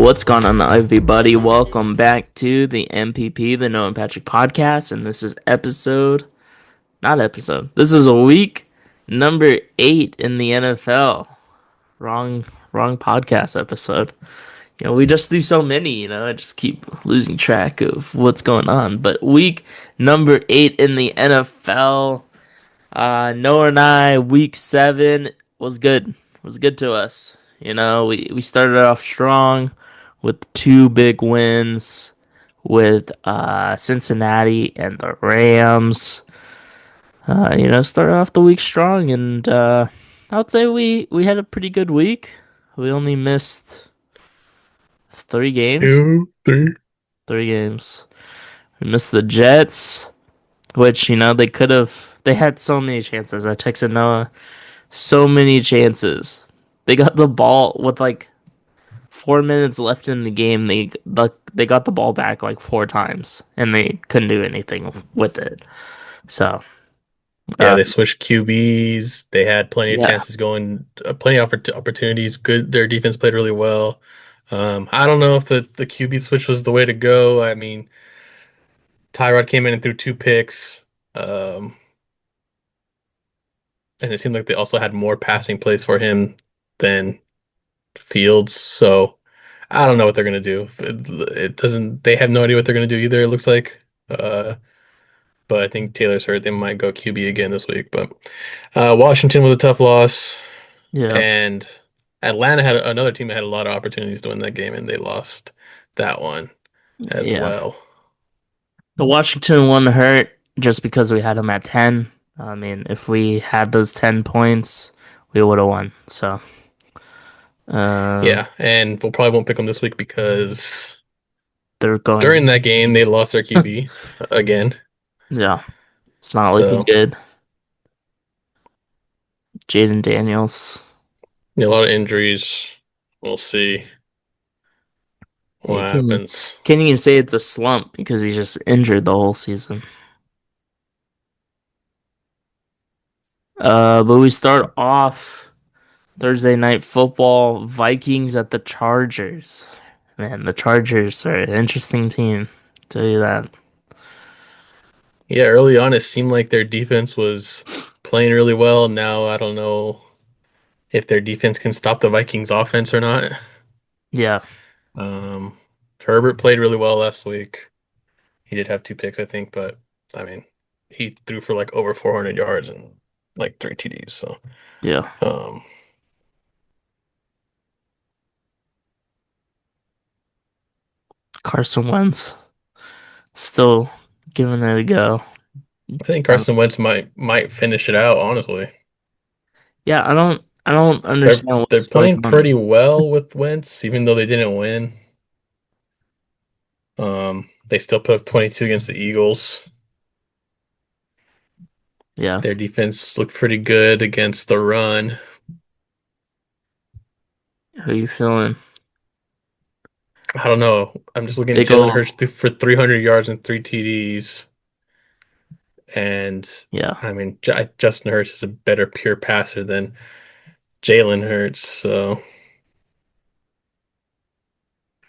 What's going on, everybody? Welcome back to the MPP, the Noah and Patrick podcast, and this is This is a week number 8 in the NFL. Wrong podcast episode. We just do so many. I just keep losing track of what's going on. But week number 8 in the NFL. Noah and I, week 7 was good. Was good to us. We started off strong with two big wins with Cincinnati and the Rams. Started off the week strong, and I would say we had a pretty good week. We only missed 3 games. Two, three. 3 games. We missed the Jets, which they had so many chances. I texted Noah, so many chances. They got the ball with like 4 minutes left in the game. They got the ball back like 4 times, and they couldn't do anything with it. So, Yeah, uh, they switched QBs. They had plenty of yeah, chances going, plenty of opportunities. Good, their defense played really well. I don't know if the QB switch was the way to go. I mean, Tyrod came in and threw 2 picks, um, and it seemed like they also had more passing plays for him than Fields. So I don't know what they're gonna do. It doesn't. They have no idea what they're gonna do either. It looks like. But I think Taylor's hurt. They might go QB again this week. But Washington was a tough loss. yeah, And Atlanta had another team that had a lot of opportunities to win that game, and they lost that one as yeah. well. The Washington one hurt just because we had them at 10. I mean, if we had those 10 points, we would have won. So, Yeah, and we'll probably won't pick them this week because they're during going. that game they lost their QB again. Yeah, it's not looking So good. Jaden Daniels. yeah, a lot of injuries. We'll see what You happens. can't even say it's a slump because he's just injured the whole season. But we start off Thursday night football, Vikings at the Chargers. Man, the Chargers are an interesting team. Tell you that. Yeah, early on it seemed like their defense was playing really well. Now I don't know if their defense can stop the Vikings offense or not. Yeah, Um, Herbert played really well last week. He did have 2 picks, I think, but I mean, he threw for like over 400 yards and like 3 TDs. So, yeah. um, Carson Wentz still giving it a go. I think Um, Carson Wentz might finish it out, honestly. yeah, I don't They're understand they're what's going playing on. pretty well with Wentz, even though they didn't win. They still put up 22 against the Eagles. Yeah, Their defense looked pretty good against the run. who you feeling? I don't know. I'm just looking at Big Jalen Hurts ol' threw for 300 yards and 3 TDs. And yeah. I mean, Justin Hurts is a better pure passer than Jalen Hurts. So,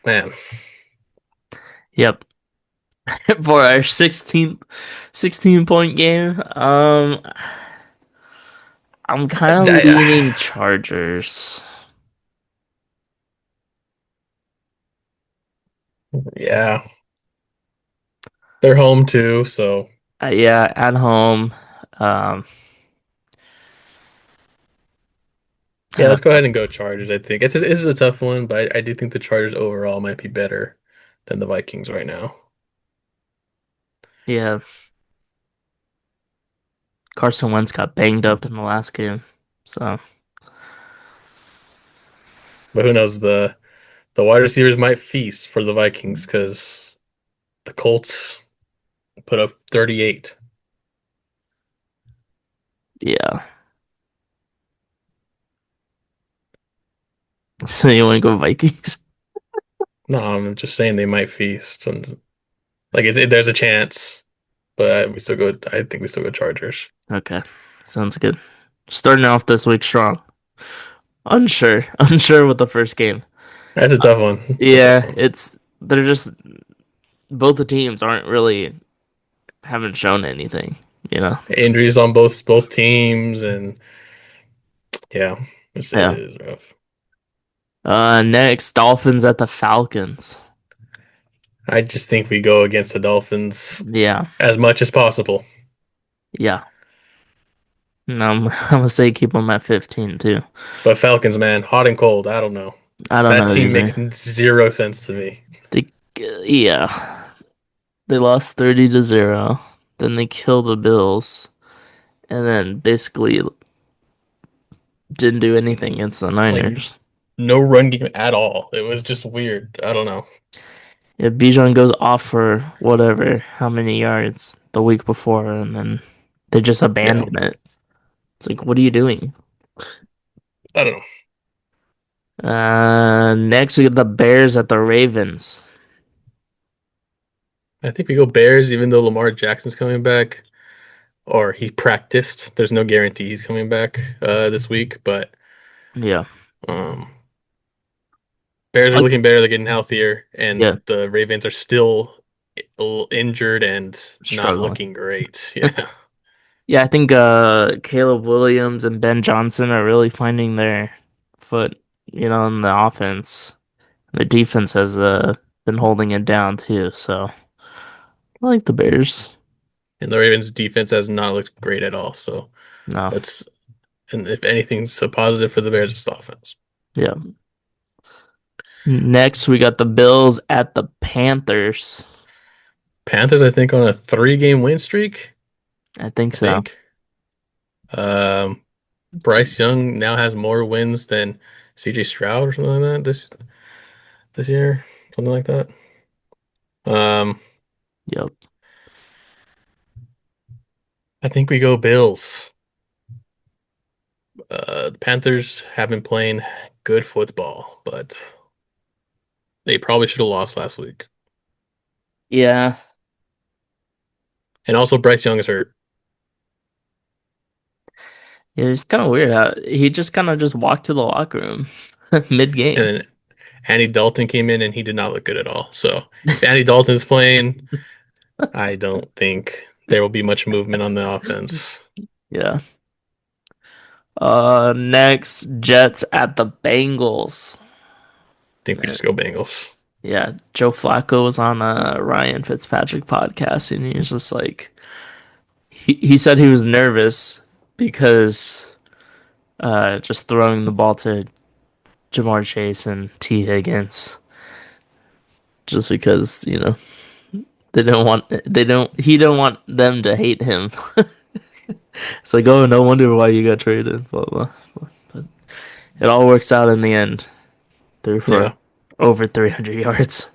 man, Yep. For our 16 point game. I'm kind of I, leaning Chargers. yeah, they're home too. So, Yeah, at home. Um, yeah, uh, let's go ahead and go Chargers. I think this is a tough one, but I do think the Chargers overall might be better than the Vikings right now. yeah, Carson Wentz got banged up in the last game, so But who knows? The wide receivers might feast for the Vikings because the Colts put up 38. yeah. So you want to go Vikings? No, I'm just saying they might feast, and like there's a chance, but we still go. I think we still go Chargers. Okay, sounds good. Starting off this week strong. Unsure with the first game. That's a tough one. That's a tough Yeah, one. it's they're just both the teams aren't really haven't shown anything, you know. Injuries on both teams, and yeah, it Yeah. is rough. Next, Dolphins at the Falcons. I just think we go against the Dolphins Yeah, as much as possible. yeah. No, I'm gonna say keep them at 15 too. But Falcons, man, hot and cold. I don't know. I don't That know team either. makes zero sense to me. They, yeah, they lost 30-0. Then they killed the Bills, and then basically didn't do anything against the Like Niners. no run game at all. It was just weird. I don't know. Yeah, Bijan goes off for whatever, how many yards the week before, and then they just Yeah, abandon it. It's like, what are you doing? I don't know. Next we get the Bears at the Ravens. I think we go Bears, even though Lamar Jackson's coming back, or he practiced. There's no guarantee he's coming back this week, but Yeah, um, Bears are like looking better. They're getting healthier, and yeah, the Ravens are still injured and not struggling. looking great. Yeah, Yeah, I think Caleb Williams and Ben Johnson are really finding their foot, in the offense. The defense has been holding it down too, so I like the Bears. and the Ravens defense has not looked great at all. So No. that's and if anything's a positive for the Bears, it's the offense. Yeah. Next we got the Bills at the Panthers. Panthers, I think, on a 3-game win streak. I think I so. think. Um, Bryce Young now has more wins than CJ Stroud or something like that this year, something like that. Um, Yep. I think we go Bills. The Panthers have been playing good football, but they probably should have lost last week. Yeah. And also, Bryce Young is hurt, It's kind of weird how he just kind of just walked to the locker room and mid-game. then Andy Dalton came in and he did not look good at all. So if Andy Dalton's playing, I don't think there will be much movement on the offense. Yeah. Next, Jets at the Bengals. I think we Uh, just go Bengals. Yeah, Joe Flacco was on a Ryan Fitzpatrick podcast, and he was just like, he said he was nervous because just throwing the ball to Jamar Chase and T Higgins, just because he don't want them to hate him. It's like, oh, no wonder why you got traded, blah blah. But it all works out in the end. Threw for Yeah. over 300 yards.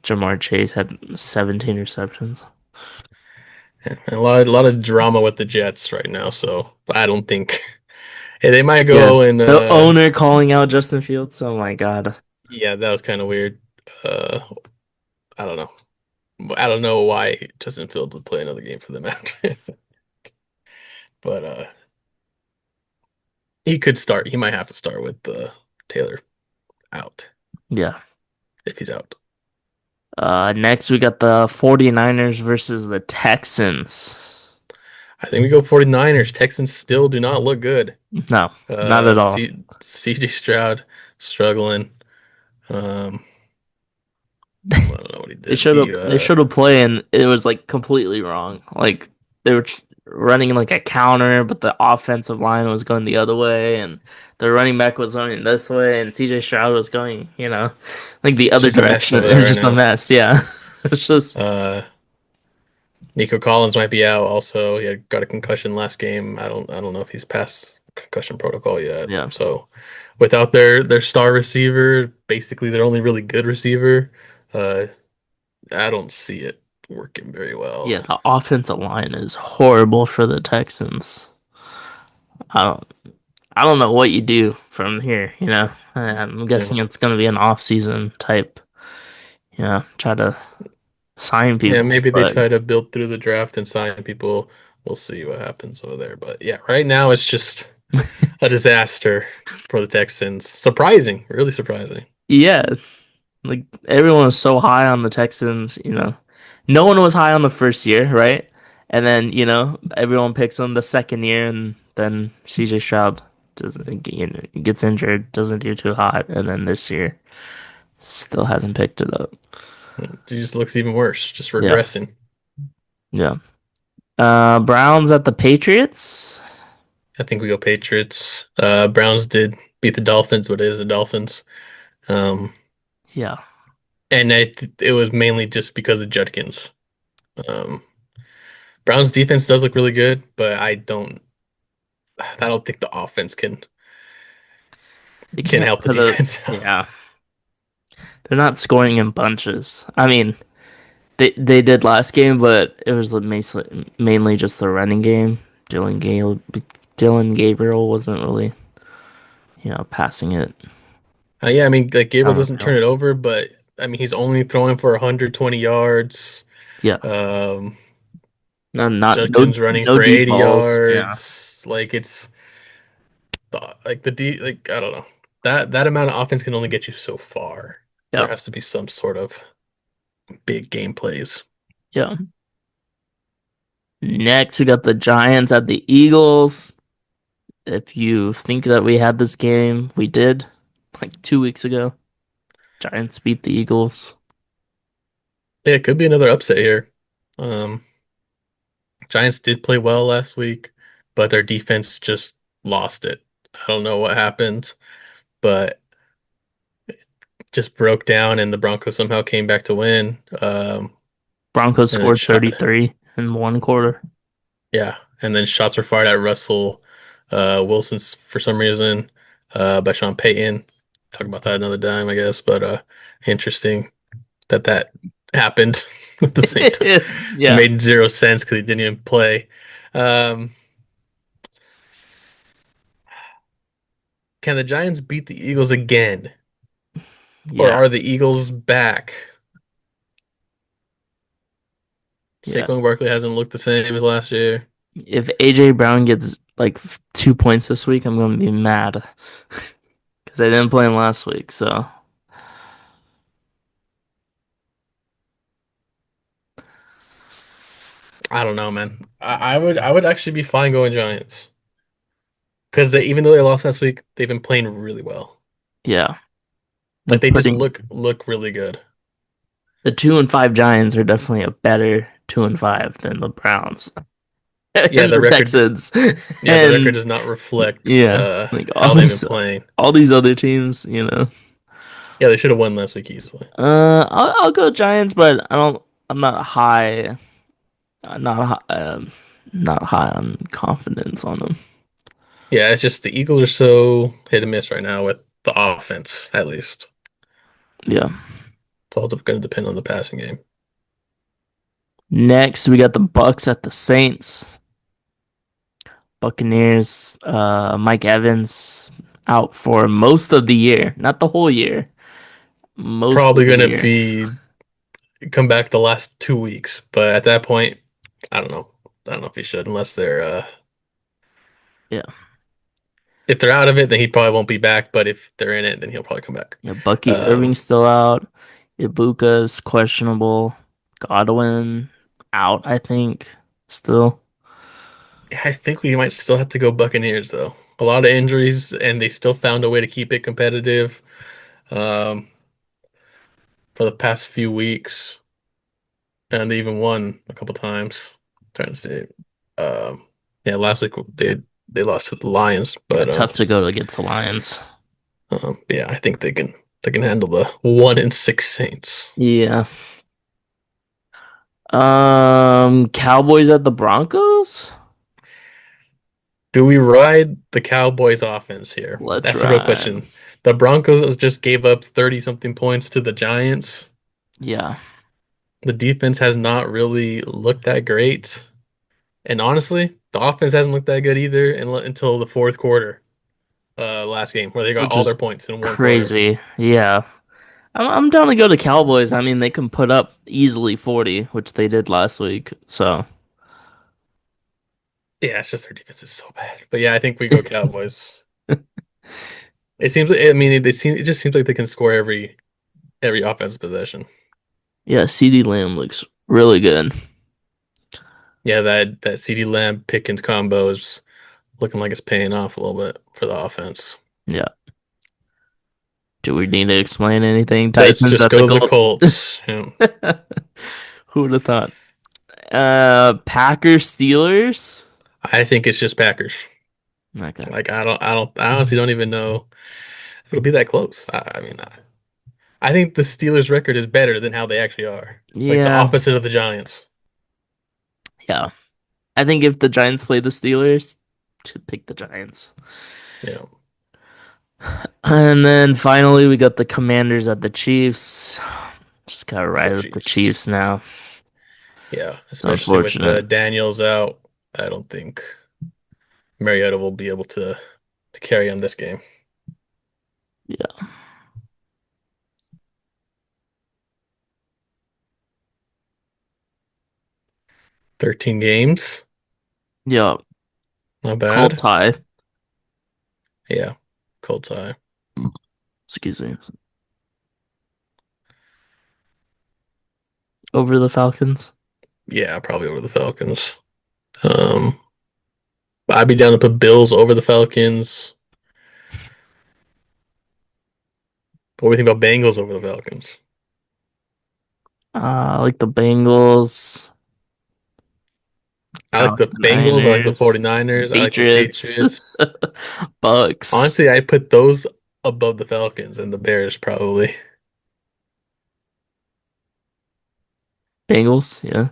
Jamar Chase had 17 receptions. And a lot of drama with the Jets right now, so I don't think hey, they might Yeah. go and The owner calling out Justin Fields. Oh my God. yeah, that was kind of weird. Uh, I don't know. I don't know why Justin Fields would play another game for them after, but he could start. He might have to start with Taylor out Yeah. if he's out. Next we got the 49ers versus the Texans. I think we go 49ers. Texans still do not look good. No, not at all. CJ Stroud struggling. Um, I don't know what he They did. showed up. They showed a play and it was like completely wrong. Like they were running like a counter, but the offensive line was going the other way, and the running back was going this way, and CJ Stroud was going, like the It's other just a mess direction. over It there was right just a now. mess. Yeah, it's just Uh, Nico Collins might be out also. He had got a concussion last game. I don't know if he's past concussion protocol yet. yeah, So without their star receiver, basically their only really good receiver, uh, I don't see it working very well. yeah. The offensive line is horrible for the Texans. I don't. I don't know what you do from here. I'm Yeah. guessing it's gonna be an off-season type. Try to sign Yeah, people, maybe they but try to build through the draft and sign people. We'll see what happens over there. But yeah, right now it's just a disaster for the Texans. Surprising, really surprising. Yeah, like everyone was so high on the Texans, you know. No one was high on the first year, right? And then, everyone picks them the second year and then CJ Stroud doesn't gets injured, doesn't do too hot, and then this year still hasn't picked it up. It just looks even worse, just Yeah. regressing. Yeah. Browns at the Patriots. I think we go Patriots. Browns did beat the Dolphins, but it is the Dolphins. Um, Yeah. and it was mainly just because of Judkins. Um, Browns defense does look really good, but I don't think the offense can They can can't help the put a defense out. yeah. They're not scoring in bunches. I mean, they did last game, but it was mainly just the running game. Dylan Gale, Dylan Gabriel wasn't really, passing it Yeah, I mean, like Gabriel down the doesn't turn field. it over, but I mean, he's only throwing for 120 yards. Yeah, Um, no Judkins running no for deep 80 balls. Yeah, yards. Like it's like the D like I don't know. That amount of offense can only get you so far. There yeah, has to be some sort of big game plays. yeah. Next, we got the Giants at the Eagles. If you think that we had this game, we did like 2 weeks ago. Giants beat the Eagles. Yeah, it could be another upset here. Um, Giants did play well last week, but their defense just lost it. I don't know what happened, but just broke down and the Broncos somehow came back to win. Broncos And then scored shot 33 in one quarter. Yeah, and then shots were fired at Russell Wilson for some reason by Sean Payton. Talk about that another time, I guess. But interesting that happened at the same time. It Yeah, made zero sense because he didn't even play. Um, can the Giants beat the Eagles again, or yeah, are the Eagles back? yeah. Saquon Barkley hasn't looked the same as last year. If AJ Brown gets like 2 points this week, I'm gonna be mad because I didn't play him last week. So I don't know, man. I would actually be fine going Giants because even though they lost last week, they've been playing really well. yeah, they're Like they just putting look really good. the 2-5 Giants are definitely a better 2-5 than the Browns Yeah, and the the record Texans, yeah, the record and does not reflect yeah, like how they've been playing. all these other teams. Yeah, they should have won last week easily. I'll go Giants, but I don't. I'm not high. Not high, not high on confidence on them. Yeah, it's just the Eagles are so hit and miss right now with the offense, at least. Yeah. It's all going to depend on the passing game. Next, we got the Bucks at the Saints. Buccaneers. Mike Evans out for most of the year, not the whole year. Most Probably of the going to year. be come back the last 2 weeks, but at that point, I don't know. I don't know if he should, unless Yeah. if they're out of it, then he probably won't be back. But if they're in it, then he'll probably come back. Yeah. Bucky Um, Irving's still out. Ibuka's questionable. Godwin out, I think. Still. I think we might still have to go Buccaneers though. A lot of injuries, and they still found a way to keep it competitive um, for the past few weeks, and they even won a couple times. Trying to say, yeah, last week they lost to the Lions, Yeah, but tough to go against the Lions. yeah, I think they can handle the 1-6 Saints. Yeah. Cowboys at the Broncos? Do we ride the Cowboys offense here? Let's That's the real ride. question. The Broncos just gave up 30 something points to the Giants. Yeah. The defense has not really looked that great. And honestly, the offense hasn't looked that good either until the fourth quarter, last game, where they got Which all their is points in one quarter. crazy. Yeah. I'm down to go to Cowboys. I mean, they can put up easily 40, which they did last week. So, Yeah, it's just their defense is so bad. But yeah, I think we go Cowboys. It seems. I mean, it just seems like they can score every offensive possession. Yeah, CeeDee Lamb looks really good. Yeah, that CeeDee Lamb Pickens combo is looking like it's paying off a little bit for the offense. Yeah. Do we need to explain anything? Let's Titans just at the go to the Colts. Colts. Yeah. Who would have thought? Packers Steelers. I think it's just Packers. Okay. Like I honestly don't even know if it'll be that close. I mean, I think the Steelers' record is better than how they actually are. Like the Yeah. opposite of the Giants. Yeah. I think if the Giants play the Steelers, to pick the Giants. Yeah, And then finally, we got the Commanders at the Chiefs. Just gotta go ride with the Chiefs. Chiefs now. Yeah, It's especially with unfortunate. Daniels out, I don't think Mariota will be able to carry on this game. Yeah. 13 games, Yeah. not Colts bad. high. Yeah, Colts high. Excuse me. Over the Falcons. Yeah, probably over the Falcons. Um, I'd be down to put Bills over the Falcons. What do we think about Bengals over the Falcons? Like the Bengals. I I like like the the Bengals. I like the Niners. 49ers. I like the Patriots. Patriots. Bucks. Honestly, I put those above the Falcons and the Bears probably. Bengals. Yeah.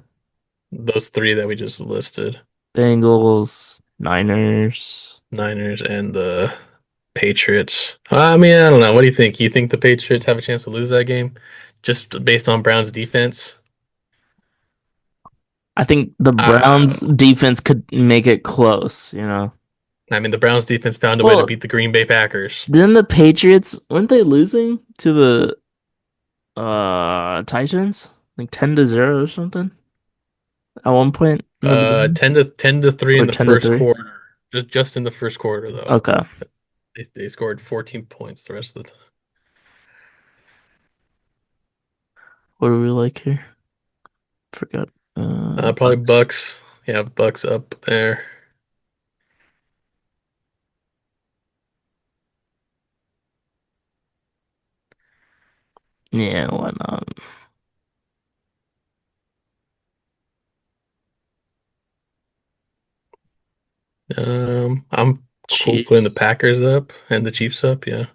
Those three that we just listed. Bengals. Niners. Niners and the Patriots. I mean, I don't know. What do you think? You think the Patriots have a chance to lose that game just based on Brown's defense? I think the Browns Uh, defense could make it close, you know. I mean, the Browns defense found a way to Well, beat the Green Bay Packers. didn't the Patriots weren't they losing to the Titans? Like 10-0 or something at one point in the beginning? 10-3 Or in the 10 to first 3? quarter. Just in the first quarter though. Okay. They scored 14 points the rest of the time. What do we like here? Forgot. Probably Bucks. Bucks. Yeah, Bucks up there. Yeah, why not? I'm cool putting the Chiefs. Packers up and the Chiefs up. Yeah,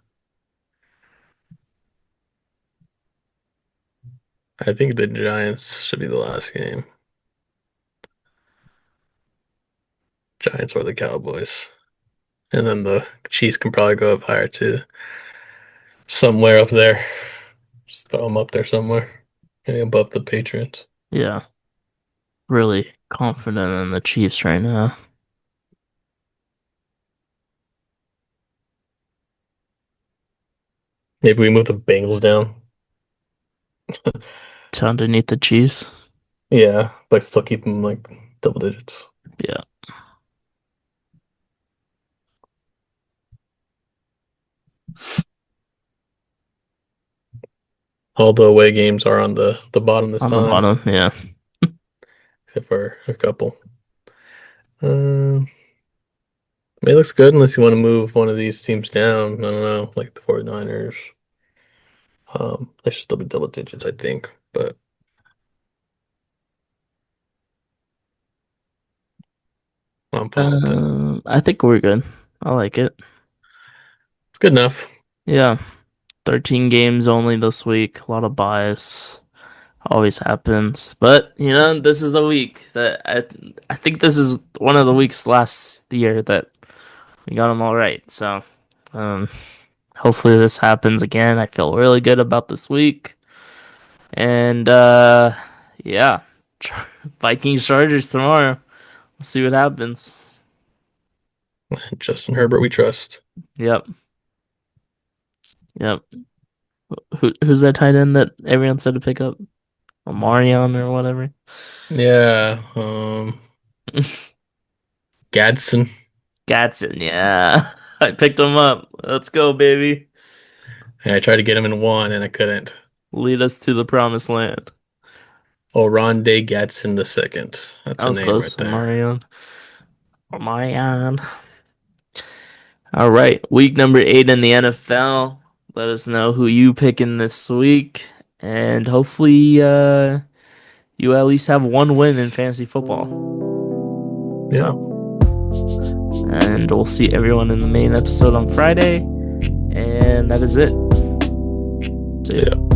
I think the Giants should be the last game. Giants or the Cowboys, and then the Chiefs can probably go up higher too, somewhere up there. Just throw them up there somewhere, maybe above the Patriots. Yeah, really confident in the Chiefs right now. Maybe we move the Bengals down. To underneath the Chiefs. Yeah, but still keep them like double digits. Yeah. All the away games are on the bottom this On the time, bottom. Yeah. except for a couple. Um, I mean, it looks good unless you want to move one of these teams down. I don't know, like the 49ers. They should still be double digits, I think, but I'm fine with it. I think we're good. I like it. It's good enough. Yeah. 13 games only this week. A lot of bias. Always happens. But, this is the week that I think this is one of the weeks last year that we got them all right. So, um, hopefully this happens again. I feel really good about this week. And, yeah. Vikings Chargers tomorrow. We'll see what happens. Justin Herbert, we trust. Yep. Yep. Who's that tight end that everyone said to pick up? Omarion or whatever. Yeah, Gadsden. Gatson, yeah. I picked him up. Let's go, baby. And I tried to get him in one and I couldn't. Lead us to the promised land. Oronde gets in the second. That's That a was name right close. there. Omarion. Omarion. All right. Week number 8 in the NFL. Let us know who you picking this week. And hopefully you at least have one win in fantasy football. Yeah. So, and we'll see everyone in the main episode on Friday. And that is it. See ya. Yeah.